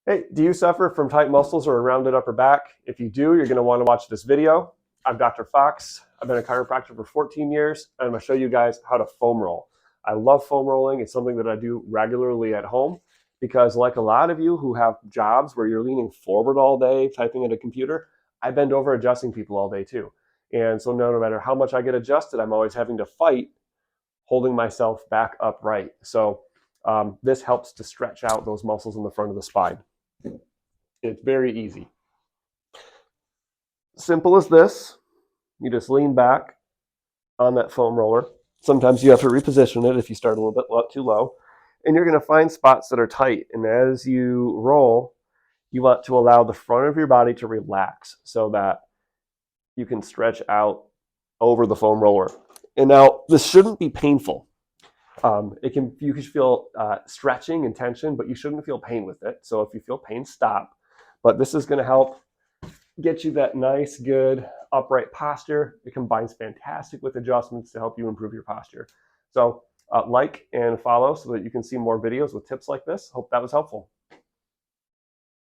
Hey, do you suffer from tight muscles or a rounded upper back? If you do, you're going to want to watch this video. I'm Dr. Fox. I've been a chiropractor for 14 years, and I'm going to show you guys how to foam roll. I love foam rolling. It's something that I do regularly at home because, like a lot of you who have jobs where you're leaning forward all day typing at a computer, I bend over adjusting people all day too. And so, no matter how much I get adjusted, I'm always having to fight holding myself back upright. So, this helps to stretch out those muscles in the front of the spine. It's very easy. Simple as this. You just lean back on that foam roller. Sometimes you have to reposition it if you start a little bit too low. And you're going to find spots that are tight. And as you roll, you want to allow the front of your body to relax so that you can stretch out over the foam roller. And now, this shouldn't be painful. You can feel stretching and tension, but you shouldn't feel pain with it. So if you feel pain, stop. But this is going to help get you that nice, good, upright posture. It combines fantastic with adjustments to help you improve your posture. So like and follow so that you can see more videos with tips like this. Hope that was helpful.